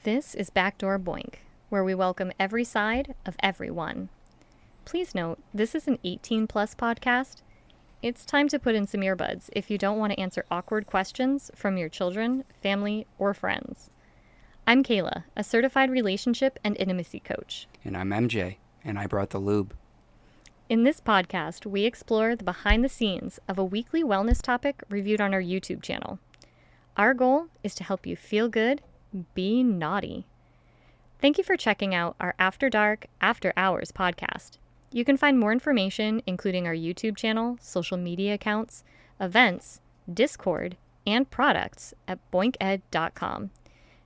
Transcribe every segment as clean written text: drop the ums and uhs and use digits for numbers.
This is Backdoor Boink, where we welcome every side of everyone. Please note, this is an 18-plus podcast. It's time to put in some earbuds if you don't want to answer awkward questions from your children, family, or friends. I'm Kayla, a certified relationship and intimacy coach. And I'm MJ, and I brought the lube. In this podcast, we explore the behind the scenes of a weekly wellness topic reviewed on our YouTube channel. Our goal is to help you feel good, be naughty. Thank you for checking out our After Dark, After Hours podcast. You can find more information, including our YouTube channel, social media accounts, events, Discord, and products at boinked.com.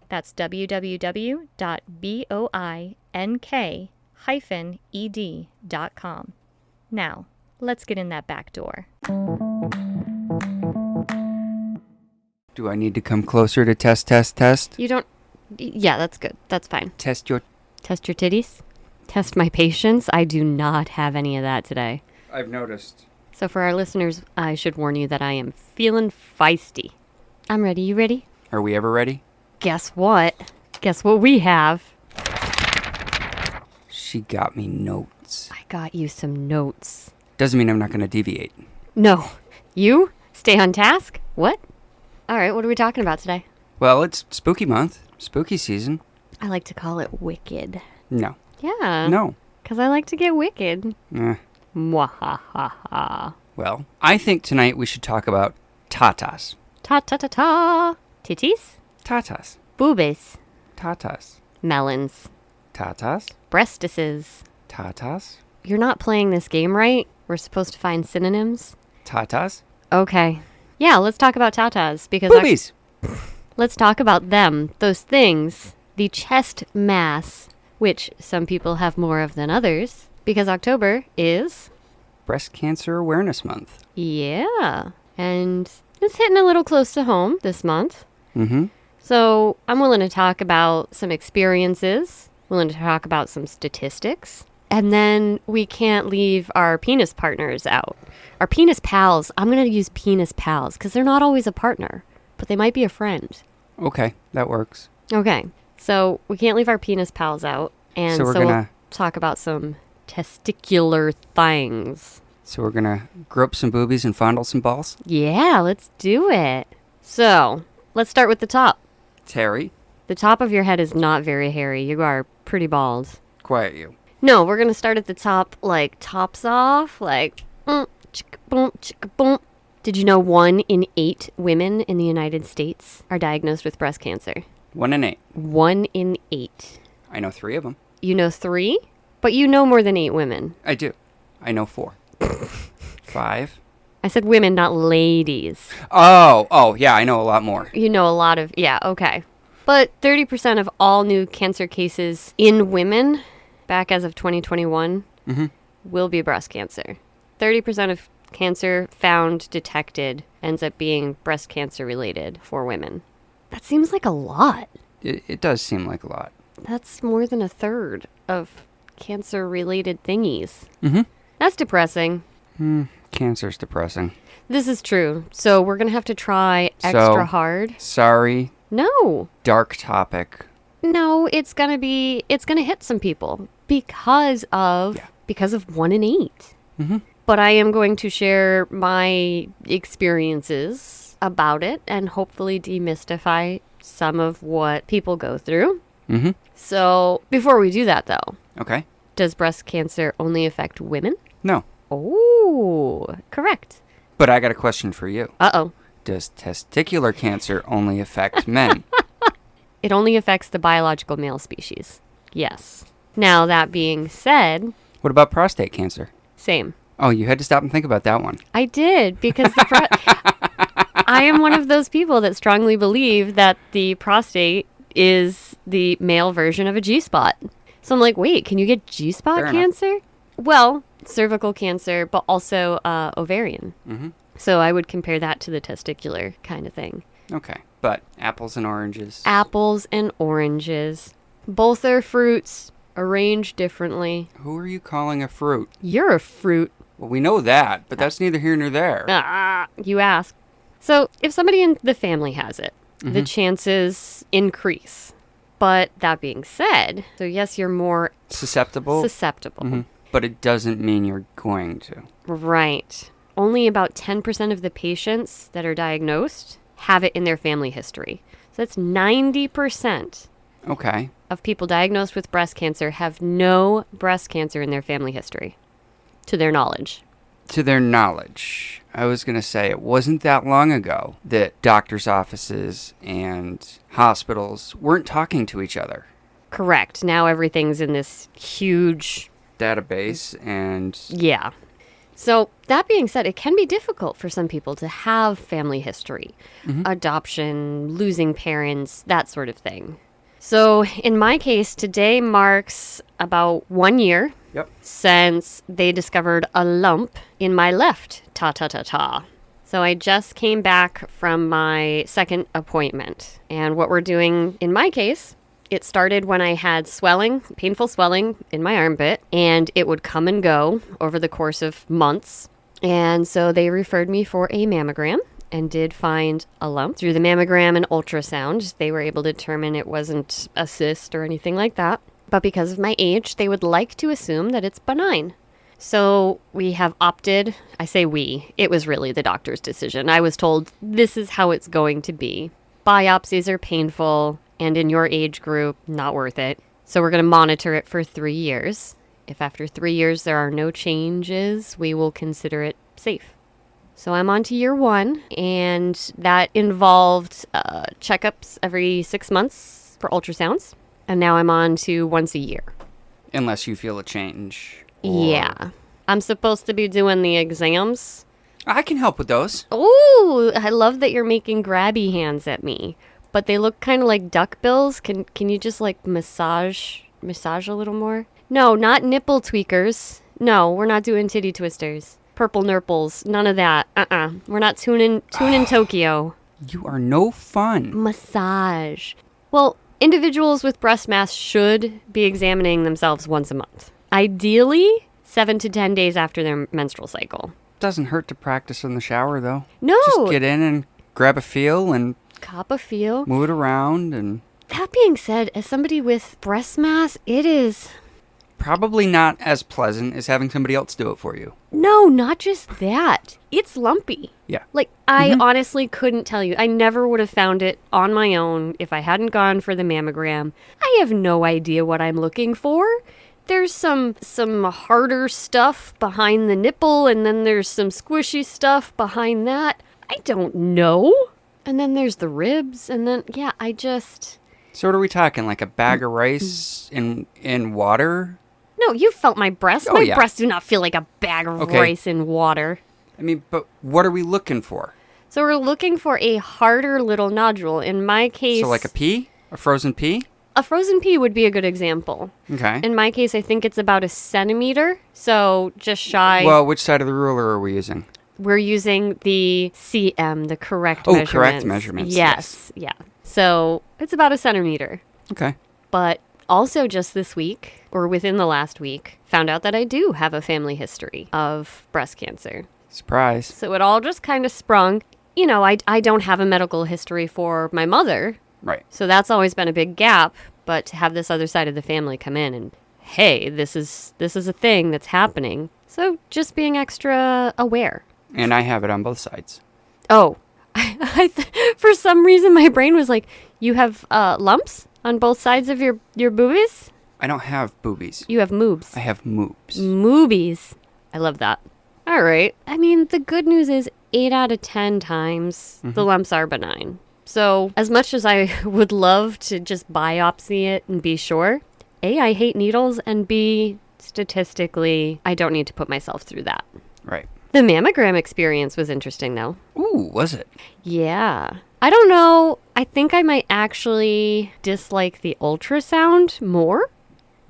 That's www.boink-ed.com. Now, let's get in that back door. Do I need to come closer to test? You don't... Yeah, that's good. That's fine. Test your titties? Test my patience? I do not have any of that today. I've noticed. So for our listeners, I should warn you that I am feeling feisty. I'm ready. You ready? Are we ever ready? Guess what? Guess what we have? She got me notes. I got you some notes. Doesn't mean I'm not going to deviate. No. You? Stay on task? What? All right, what are we talking about today? Well, it's spooky month. Spooky season. I like to call it wicked. No. Yeah. No. Because I like to get wicked. Mwahaha. Well, I think tonight we should talk about tatas. Ta-ta-ta-ta. Titties? Tatas. Boobies. Tatas. Melons. Tatas. Breastises. Tatas. You're not playing this game right. We're supposed to find synonyms. Tatas. Okay. Yeah, let's talk about tatas because Boobies. Let's talk about them. Those things. The chest mass, which some people have more of than others, because October is Breast Cancer Awareness Month. Yeah. And it's hitting a little close to home this month. Mm-hmm. So I'm willing to talk about some experiences, willing to talk about some statistics, and then we can't leave our penis partners out. Our penis pals, I'm going to use penis pals because they're not always a partner, but they might be a friend. Okay, that works. Okay, so we can't leave our penis pals out, and So we're we'll gonna- talk about some testicular things. So we're going to grope some boobies and fondle some balls? Yeah, let's do it. So let's start with the top. Terry, The top of your head is not very hairy. You are pretty bald. quiet you. No, we're going to start at the top, like tops off, like chicka boom, chicka boom. Did you know 1 in 8 women in the United States are diagnosed with breast cancer? 1 in 8. 1 in 8. I know 3 of them. You know 3? But you know more than 8 women. I do. I know 4. 5. I said women, not ladies. Oh, yeah, I know a lot more. You know a lot of, yeah, okay. But 30% of all new cancer cases in women, back as of 2021, will be breast cancer. 30% of cancer found detected ends up being breast cancer related for women. That seems like a lot. It does seem like a lot. That's more than a third of cancer related thingies. Mm-hmm. That's depressing. Cancer's depressing. This is true. So we're going to have to try extra hard. Sorry. No. Dark topic. No, it's going to hit some people because of 1 in 8. Mm-hmm. But I am going to share my experiences about it and hopefully demystify some of what people go through. Mm-hmm. So before we do that, though, Okay. does breast cancer only affect women? No. Oh, correct. But I got a question for you. Uh-oh. Does testicular cancer only affect men? It only affects the biological male species. Yes. Now, that being said, What about prostate cancer? same. Oh, you had to stop and think about that one. I did, because I am one of those people that strongly believe that the prostate is the male version of a G-spot. So I'm like, wait, can you get G-spot Fair enough. cancer? Well, cervical cancer, but also ovarian. Mm-hmm. So I would compare that to the testicular kind of thing. Okay. But apples and oranges. Apples and oranges. Both are fruits, arranged differently. Who are you calling a fruit? You're a fruit. Well, we know that, but that's neither here nor there. You ask. So if somebody in the family has it, the chances increase. But that being said, so yes, you're more Susceptible? susceptible. But it doesn't mean you're going to. Right. Only about 10% of the patients that are diagnosed have it in their family history. So that's 90% Okay. of people diagnosed with breast cancer have no breast cancer in their family history, to their knowledge. To their knowledge. I was going to say it wasn't that long ago that doctors' offices and hospitals weren't talking to each other. Correct. Now everything's in this huge... Database and... Yeah. So that being said, it can be difficult for some people to have family history, adoption, losing parents, that sort of thing. So in my case, today marks about 1 year since they discovered a lump in my left ta-ta-ta-ta. So I just came back from my second appointment. And what we're doing in my case, it started when I had swelling, painful swelling in my armpit, and it would come and go over the course of months. And so they referred me for a mammogram and did find a lump. Through the mammogram and ultrasound, they were able to determine it wasn't a cyst or anything like that. But because of my age, they would like to assume that it's benign. So we have opted, I say we, it was really the doctor's decision. I was told this is how it's going to be. Biopsies are painful, and in your age group, not worth it. So we're going to monitor it for 3 years. If after 3 years there are no changes, we will consider it safe. So I'm on to year 1, and that involved checkups every 6 months for ultrasounds. And now I'm on to once a year. Unless you feel a change. Yeah. I'm supposed to be doing the exams. I can help with those. Ooh, I love that you're making grabby hands at me. But they look kind of like duck bills. Can you just like massage a little more? No, not nipple tweakers. No, we're not doing titty twisters. Purple nurples. None of that. We're not tuning Tokyo. You are no fun. Massage. Well, individuals with breast mass should be examining themselves once a month. Ideally, 7 to 10 days after their menstrual cycle. Doesn't hurt to practice in the shower, though. No. Just get in and grab a feel and Cop a feel. move it around. And That being said, as somebody with breast mass, it is... probably not as pleasant as having somebody else do it for you. No, not just that. It's lumpy. Yeah. Like, I honestly couldn't tell you. I never would have found it on my own if I hadn't gone for the mammogram. I have no idea what I'm looking for. There's some harder stuff behind the nipple, and then there's some squishy stuff behind that. I don't know. And then there's the ribs, and then, yeah, I just... So what are we talking? Like a bag of rice in water? No, you felt my breasts. Oh, My yeah. breasts do not feel like a bag of Okay. rice in water. I mean, but what are we looking for? So we're looking for a harder little nodule. In my case... So like a pea? A frozen pea? A frozen pea would be a good example. Okay. In my case, I think it's about a centimeter. So just shy. Well, which side of the ruler are we using? We're using the CM, the correct Oh, measurements. correct measurements, Yes. Yeah. So it's about a centimeter. Okay. But also just this week, or within the last week, found out that I do have a family history of breast cancer. Surprise. So it all just kind of sprung. You know, I don't have a medical history for my mother. Right. So that's always been a big gap. But to have this other side of the family come in and, hey, this is a thing that's happening. So just being extra aware. And I have it on both sides. Oh, for some reason my brain was like, you have lumps on both sides of your boobies? I don't have boobies. You have moobs. I have moobs. Moobies. I love that. All right. I mean, the good news is 8 out of 10 times the lumps are benign. So as much as I would love to just biopsy it and be sure, A, I hate needles, and B, statistically, I don't need to put myself through that. Right. The mammogram experience was interesting, though. Ooh, was it? Yeah. I don't know. I think I might actually dislike the ultrasound more.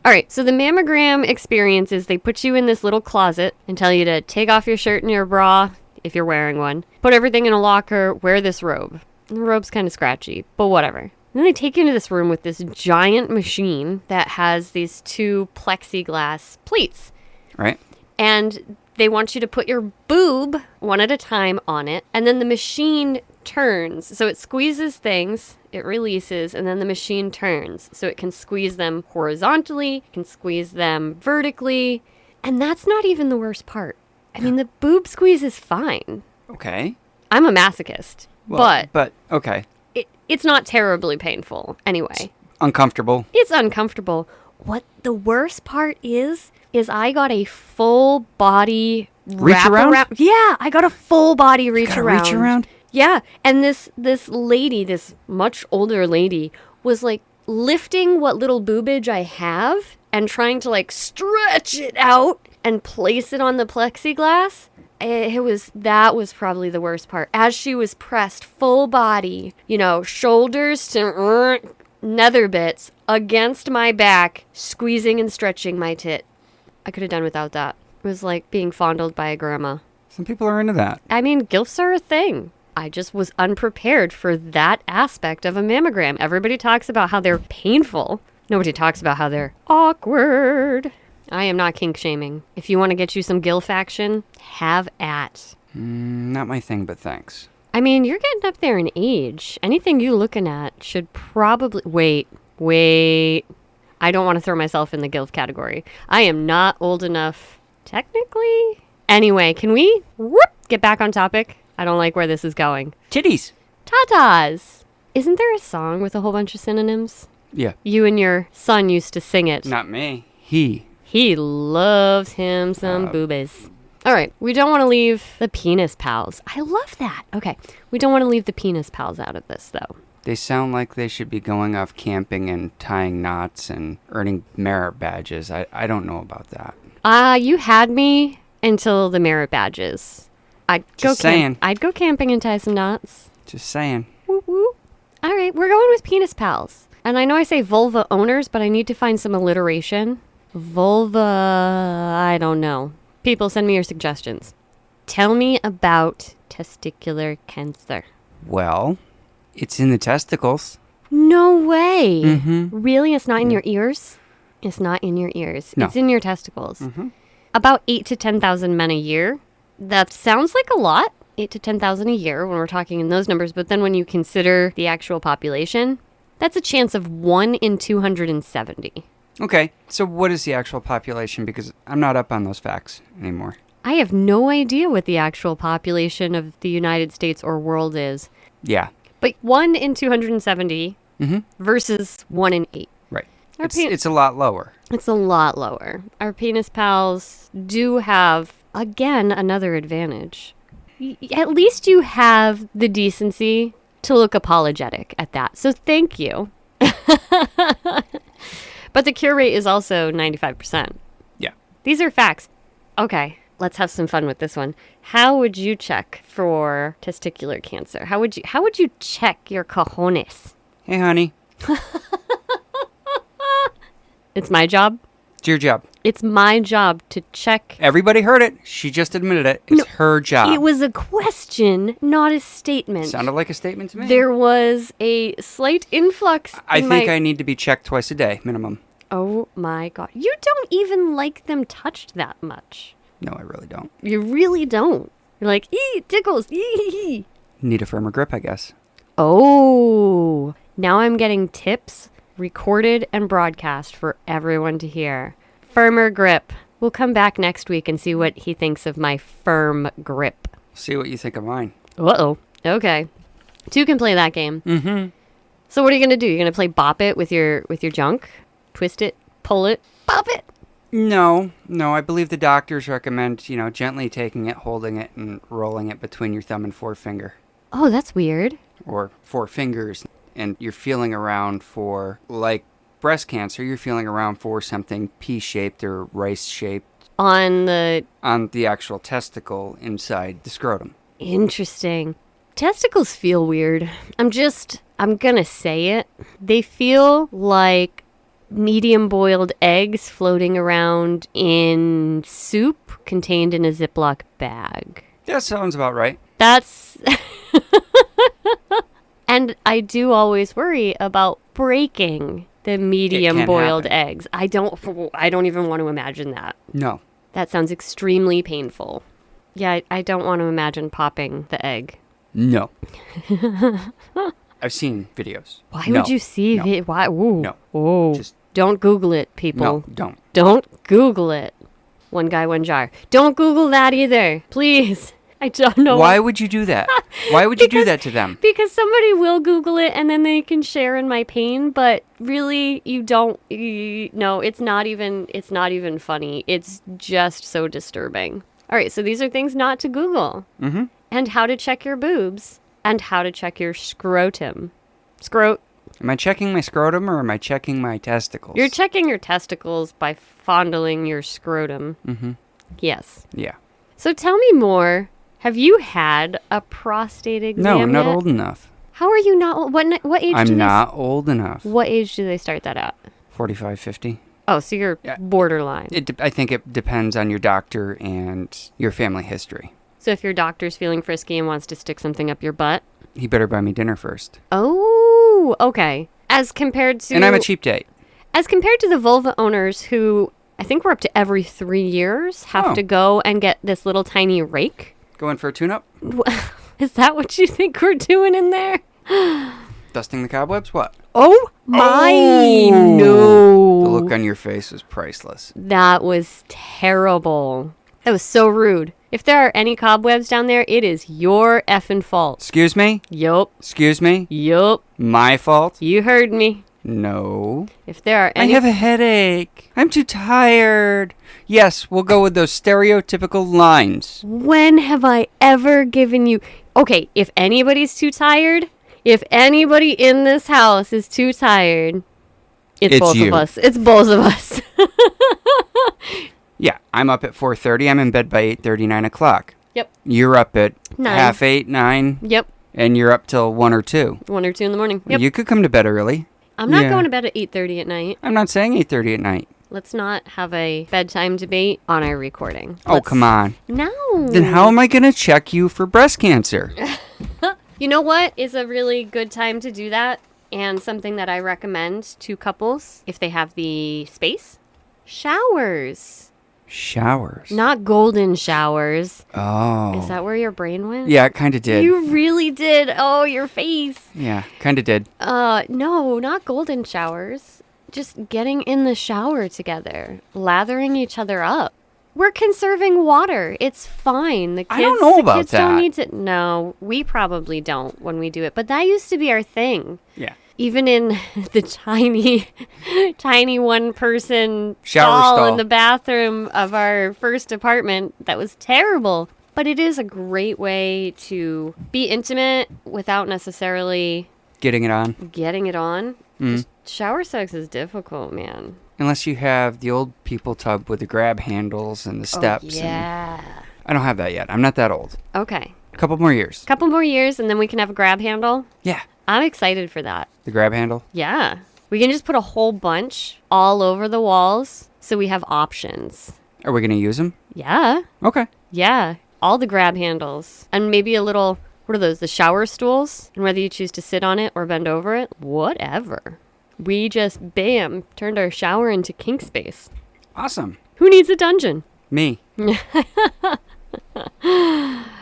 All right. So the mammogram experience is they put you in this little closet and tell you to take off your shirt and your bra, if you're wearing one, put everything in a locker, wear this robe. And the robe's kind of scratchy, but whatever. And then they take you into this room with this giant machine that has these 2 plexiglass plates. Right. And they want you to put your boob one at a time on it. And then the machine turns. So it squeezes things, it releases, and then the machine turns. So it can squeeze them horizontally, can squeeze them vertically. And that's not even the worst part. I mean, the boob squeeze is fine. Okay. I'm a masochist, But okay. it's not terribly painful anyway. Uncomfortable. It's uncomfortable. What the worst part is I got a full body Reach around? Yeah, I got a full body reach Gotta around. reach around? Yeah, and this lady, this much older lady, was like lifting what little boobage I have and trying to like stretch it out and place it on the plexiglass. That was probably the worst part. As she was pressed full body, shoulders to nether bits against my back, squeezing and stretching my tit. I could have done without that. It was like being fondled by a grandma. Some people are into that. I mean, gilfs are a thing. I just was unprepared for that aspect of a mammogram. Everybody talks about how they're painful. Nobody talks about how they're awkward. I am not kink shaming. If you want to get you some gilf action, have at. Not my thing, but thanks. I mean, you're getting up there in age. Anything you're looking at should probably... Wait. I don't want to throw myself in the gilf category. I am not old enough, technically. Anyway, can we get back on topic? I don't like where this is going. Titties. Tatas. Isn't there a song with a whole bunch of synonyms? Yeah. You and your son used to sing it. Not me. He. He loves him some boobies. All right. We don't want to leave the penis pals. I love that. Okay. We don't want to leave the penis pals out of this, though. They sound like they should be going off camping and tying knots and earning merit badges. I don't know about that. You had me until the merit badges. I'd go camping and tie some knots. Just saying. Woo woo. All right. We're going with penis pals. And I know I say vulva owners, but I need to find some alliteration. Vulva, I don't know. People, send me your suggestions. Tell me about testicular cancer. Well, it's in the testicles. No way. Mm-hmm. Really? It's not in your ears? It's not in your ears. No. It's in your testicles. Mm-hmm. About 8 to 10,000 men a year. That sounds like a lot. 8 to 10,000 a year when we're talking in those numbers. But then when you consider the actual population, that's a chance of 1 in 270. Okay, so what is the actual population? Because I'm not up on those facts anymore. I have no idea what the actual population of the United States or world is. Yeah. But 1 in 270 versus 1 in 8. Right. It's a lot lower. It's a lot lower. Our penis pals do have, again, another advantage. At least you have the decency to look apologetic at that. So thank you. But the cure rate is also 95%. Yeah. These are facts. Okay, let's have some fun with this one. How would you check for testicular cancer? How would you check your cojones? Hey, honey. It's my job. It's your job. It's my job to check. Everybody heard it. She just admitted it. It's her job. It was a question, not a statement. Sounded like a statement to me. There was a slight influx. I think I need to be checked twice a day, minimum. Oh my God. You don't even like them touched that much. No, I really don't. You really don't. You're like, it tickles. Ee. Need a firmer grip, I guess. Oh, now I'm getting tips recorded and broadcast for everyone to hear. Firmer grip. We'll come back next week and see what he thinks of my firm grip. See what you think of mine. Uh-oh. Okay. Two can play that game. Mm-hmm. So what are you going to do? You're going to play bop it with your junk? Twist it, pull it, bop it? No. I believe the doctors recommend, gently taking it, holding it, and rolling it between your thumb and forefinger. Oh, that's weird. Or 4 fingers. And you're feeling around for, like breast cancer, you're feeling around for something pea-shaped or rice-shaped. On the actual testicle inside the scrotum. Interesting. Testicles feel weird. I'm going to say it. They feel like medium boiled eggs floating around in soup contained in a Ziploc bag. That sounds about right. That's... And I do always worry about breaking the medium boiled eggs. I don't even want to imagine that. No. That sounds extremely painful. Yeah, I don't want to imagine popping the egg. No. I've seen videos. Why No. would you see No. it? Why? Ooh. No. Oh. Just Don't Google it, people. no. Don't. Don't Google it. One guy, one jar. Don't Google that either. Please. I don't know. Why would you do that? Why would you do that to them? Because somebody will Google it and then they can share in my pain, but really you don't. No, it's not even funny. It's just so disturbing. All right, so these are things not to Google. Mm-hmm. And how to check your boobs and how to check your scrotum. Am I checking my scrotum or am I checking my testicles? You're checking your testicles by fondling your scrotum. Mm-hmm. Yes. Yeah. So tell me more. Have you had a prostate exam No, I'm not yet? old enough. How are you not? What age? I'm not old enough. What age do they start that at? 45, 50. Oh, so you're Yeah. borderline. I think it depends on your doctor and your family history. So if your doctor's feeling frisky and wants to stick something up your butt. He better buy me dinner first. Oh, okay. As compared to. And I'm a cheap date. As compared to the vulva owners who I think we're up to every 3 years have Oh. to go and get this little tiny rake. Going for a tune-up? Is that what you think we're doing in there? Dusting the cobwebs? What? Oh my Oh. no. The look on your face was priceless. That was terrible. That was so rude. If there are any cobwebs down there, it is your effing fault. Excuse me? Yup. Excuse me? Yup. My fault? You heard me. No. If there are I any have a headache. I'm too tired. Yes, we'll go with those stereotypical lines. When have I ever given you... Okay, if anybody's too tired, if anybody in this house is too tired, it's both you. of us. It's both of us. Yeah, I'm up at 4:30. I'm in bed by 8:30, 9 o'clock. Yep. You're up at 9. half 8, 9, Yep. and you're up till 1 or 2. 1 or 2 in the morning. Yep. You could come to bed early. I'm not Yeah. going to bed at 8:30 at night. I'm not saying 8:30 at night. Let's not have a bedtime debate on our recording. Oh, come on. No. Then how am I going to check you for breast cancer? You know what is a really good time to do that? And something that I recommend to couples, if they have the space? Showers. Showers. Not golden showers. Oh. Is that where your brain went? Yeah, it kind of did. You really did. Oh, your face. Yeah, kind of did. No, not golden showers. Just getting in the shower together, lathering each other up. We're conserving water. It's fine. The kids, I don't know about the kids don't that. need to. No, we probably don't when we do it. But that used to be our thing. Yeah. Even in the tiny one-person Shower stall in the bathroom of our first apartment, that was terrible. But it is a great way to be intimate without necessarily Getting it on. getting it on. Mm. Just shower sex is difficult, man. Unless you have the old people tub with the grab handles and the steps. Oh, yeah. I don't have that yet. I'm not that old. Okay. A couple more years. Couple more years and then we can have a grab handle. Yeah. I'm excited for that. The grab handle. Yeah. We can just put a whole bunch all over the walls so we have options. Are we going to use them? Yeah. Okay. Yeah. All the grab handles. And maybe a little, what are those? The shower stools? And whether you choose to sit on it or bend over it, whatever. We just, bam, turned our shower into kink space. Awesome. Who needs a dungeon? Me.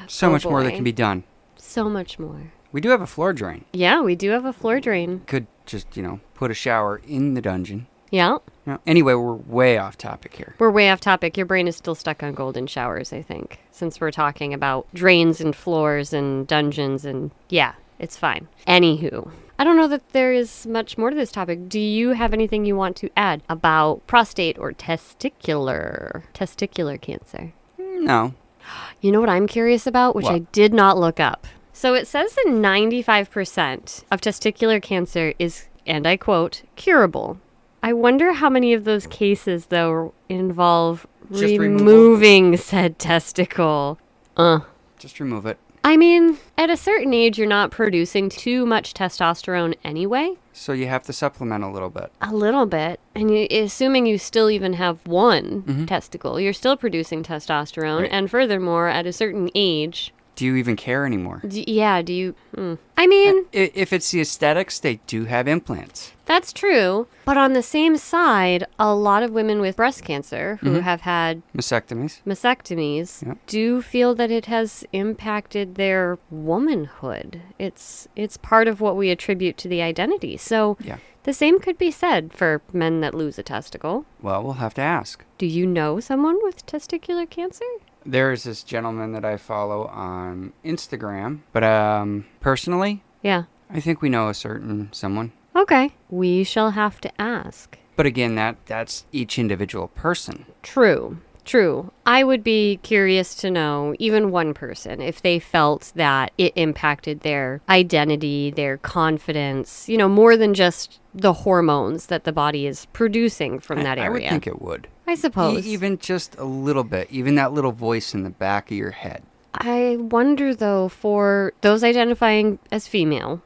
So Oh, much more that boy. can be done. So much more. We do have a floor drain. Yeah, we do have a floor drain. Could just, put a shower in the dungeon. Yeah. No. Anyway, we're way off topic here. We're way off topic. Your brain is still stuck on golden showers, I think, since we're talking about drains and floors and dungeons and yeah, it's fine. Anywho, I don't know that there is much more to this topic. Do you have anything you want to add about prostate or testicular cancer? No. You know what I'm curious about, which What? I did not look up. So it says that 95% of testicular cancer is, and I quote, curable. I wonder how many of those cases, though, involve Just removing said testicle. Just remove it. I mean, at a certain age, you're not producing too much testosterone anyway. So you have to supplement a little bit. A little bit. And assuming you still even have one testicle, you're still producing testosterone. Right. And furthermore, at a certain age, Do you even care anymore? Yeah, do you... I mean... If it's the aesthetics, they do have implants. That's true. But on the same side, a lot of women with breast cancer who have had mastectomies do feel that it has impacted their womanhood. It's part of what we attribute to the identity. So the same could be said for men that lose a testicle. Well, we'll have to ask. Do you know someone with testicular cancer? There is this gentleman that I follow on Instagram, but personally, Yeah. I think we know a certain someone. Okay. We shall have to ask. But again, that's each individual person. True. I would be curious to know, even one person, if they felt that it impacted their identity, their confidence, more than just the hormones that the body is producing from that area. I would think it would. I suppose. Even just a little bit, even that little voice in the back of your head. I wonder, though, for those identifying as female,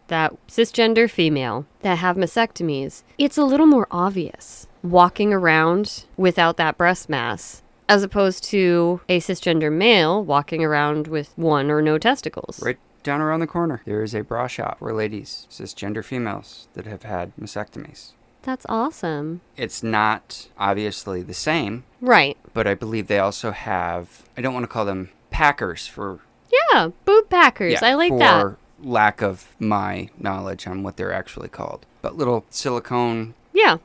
that cisgender female that have mastectomies, it's a little more obvious walking around without that breast mass, as opposed to a cisgender male walking around with one or no testicles. Right down around the corner, there is a bra shop for ladies, cisgender females, that have had mastectomies. That's awesome. It's not obviously the same. Right. But I believe they also have, I don't want to call them packers for... Yeah, boob packers. I like that. For lack of my knowledge on what they're actually called. But little silicone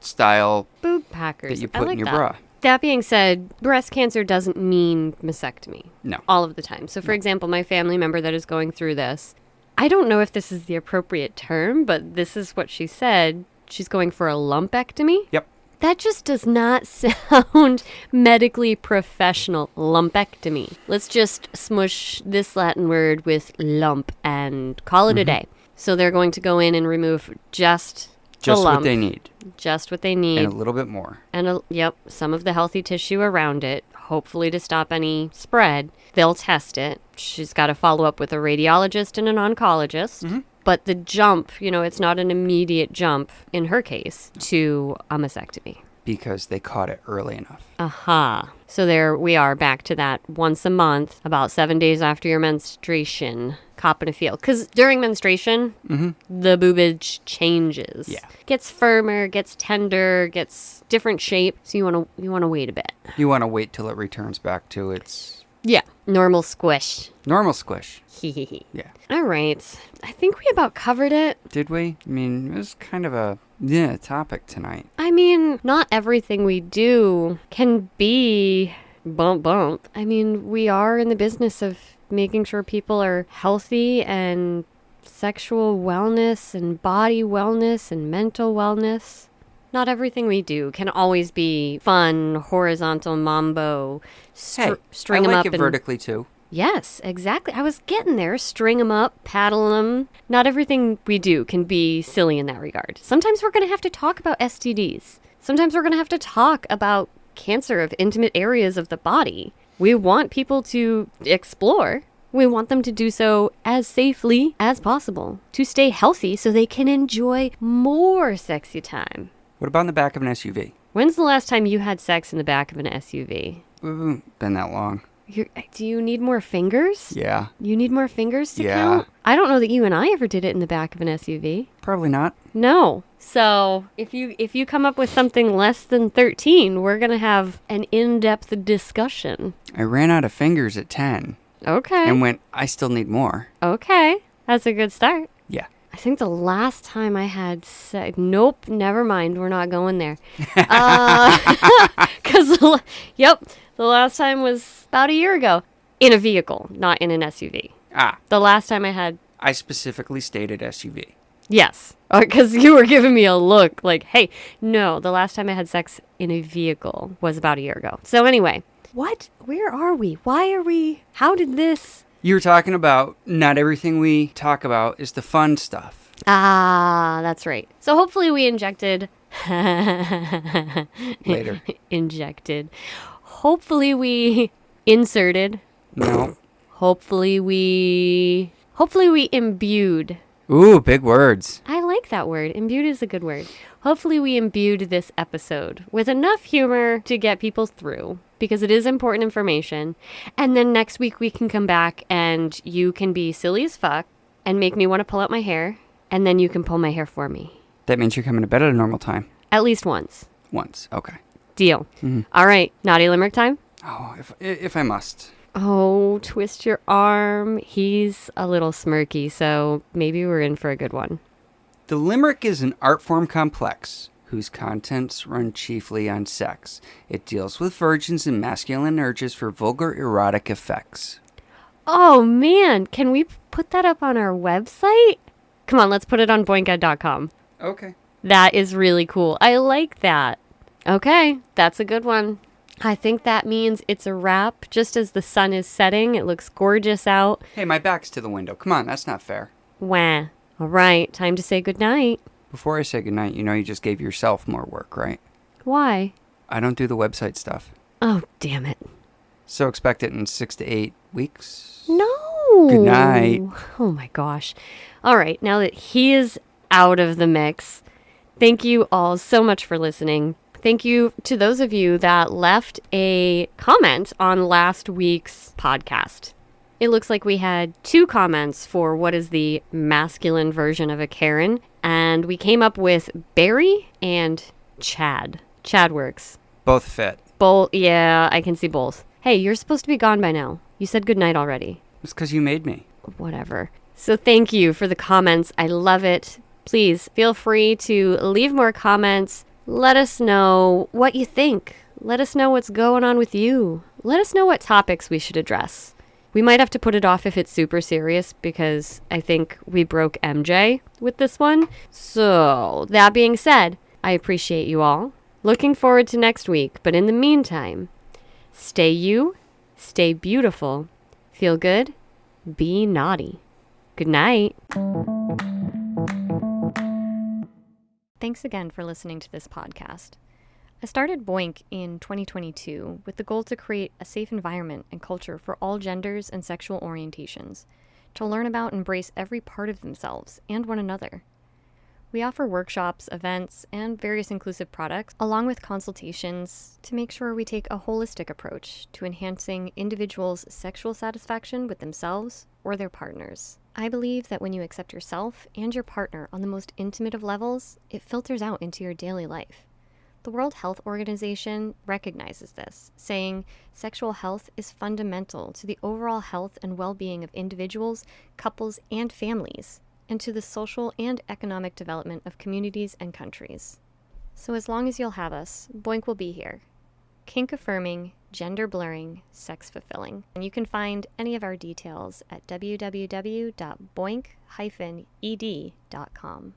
style boob packers that you put in your bra. That being said, breast cancer doesn't mean mastectomy. No. All of the time. So, for example, my family member that is going through this, I don't know if this is the appropriate term, but this is what she said. She's going for a lumpectomy. Yep. That just does not sound medically professional. Lumpectomy. Let's just smush this Latin word with lump and call it a day. So they're going to go in and remove just the lump. What they need. Just what they need. And a little bit more. And, some of the healthy tissue around it, hopefully to stop any spread. They'll test it. She's got to follow up with a radiologist and an oncologist. But the jump, it's not an immediate jump, in her case, to a mastectomy. Because they caught it early enough. Aha. So there we are, back to that once a month, about 7 days after your menstruation, copping a feel. Because during menstruation, the boobage changes. Yeah. Gets firmer, gets tender, gets different shape. So you want to wait a bit. You want to wait till it returns back to its... Yeah. Normal squish. Normal squish. Yeah. All right. I think we about covered it. Did we? I mean, it was kind of a topic tonight. I mean, not everything we do can be bump. I mean, we are in the business of making sure people are healthy, and sexual wellness and body wellness and mental wellness. Not everything we do can always be fun, horizontal mambo, string them up. I like it vertically too. Yes, exactly. I was getting there. String them up, paddle them. Not everything we do can be silly in that regard. Sometimes we're going to have to talk about STDs. Sometimes we're going to have to talk about cancer of intimate areas of the body. We want people to explore. We want them to do so as safely as possible, to stay healthy so they can enjoy more sexy time. What about in the back of an SUV? When's the last time you had sex in the back of an SUV? Been that long. Do you need more fingers? Yeah. You need more fingers to count? I don't know that you and I ever did it in the back of an SUV. Probably not. No. So if you come up with something less than 13, we're going to have an in-depth discussion. I ran out of fingers at 10. Okay. And went, I still need more. Okay. That's a good start. Yeah. I think the last time I had sex... Nope, never mind. We're not going there. Because, the last time was about a year ago. In a vehicle, not in an SUV. The last time I specifically stated SUV. Yes. Because you were giving me a look like, hey, no, the last time I had sex in a vehicle was about a year ago. So anyway, what? Where are we? Why are we? How did this... You were talking about not everything we talk about is the fun stuff. That's right. So hopefully we injected... Later. Injected. Hopefully we inserted. No. Hopefully we imbued. Ooh, big words. I like that word. Imbued is a good word. Hopefully we imbued this episode with enough humor to get people through, because it is important information. And then next week we can come back and you can be silly as fuck and make me want to pull out my hair, and then you can pull my hair for me. That means you're coming to bed at a normal time. At least once. Once, okay. Deal. Mm-hmm. All right, naughty limerick time? Oh, if I must. Oh, twist your arm. He's a little smirky, so maybe we're in for a good one. The limerick is an art form complex whose contents run chiefly on sex. It deals with virgins and masculine urges for vulgar erotic effects. Oh, man. Can we put that up on our website? Come on, let's put it on boinked.com. Okay. That is really cool. I like that. Okay, that's a good one. I think that means it's a wrap. Just as the sun is setting, it looks gorgeous out. Hey, my back's to the window. Come on, that's not fair. Wah. All right, time to say goodnight. Before I say goodnight, you know you just gave yourself more work, right? Why? I don't do the website stuff. Oh, damn it. So expect it in 6 to 8 weeks. No. Good night. Oh my gosh. All right, now that he is out of the mix, thank you all so much for listening. Thank you to those of you that left a comment on last week's podcast. It looks like we had 2 comments for what is the masculine version of a Karen, and we came up with Barry and Chad. Chad works. Both fit. Both, yeah, I can see both. Hey, you're supposed to be gone by now. You said goodnight already. It's because you made me. Whatever. So thank you for the comments. I love it. Please feel free to leave more comments. Let us know what you think. Let us know what's going on with you. Let us know what topics we should address. We might have to put it off if it's super serious, because I think we broke MJ with this one. So that being said, I appreciate you all. Looking forward to next week. But in the meantime, stay you, stay beautiful, feel good, be naughty. Good night. Thanks again for listening to this podcast. I started Boink in 2022 with the goal to create a safe environment and culture for all genders and sexual orientations, to learn about and embrace every part of themselves and one another. We offer workshops, events, and various inclusive products, along with consultations, to make sure we take a holistic approach to enhancing individuals' sexual satisfaction with themselves or their partners. I believe that when you accept yourself and your partner on the most intimate of levels, it filters out into your daily life. The World Health Organization recognizes this, saying sexual health is fundamental to the overall health and well-being of individuals, couples, and families, and to the social and economic development of communities and countries. So as long as you'll have us, Boink will be here. Kink-affirming, gender-blurring, sex-fulfilling. And you can find any of our details at www.boink-ed.com.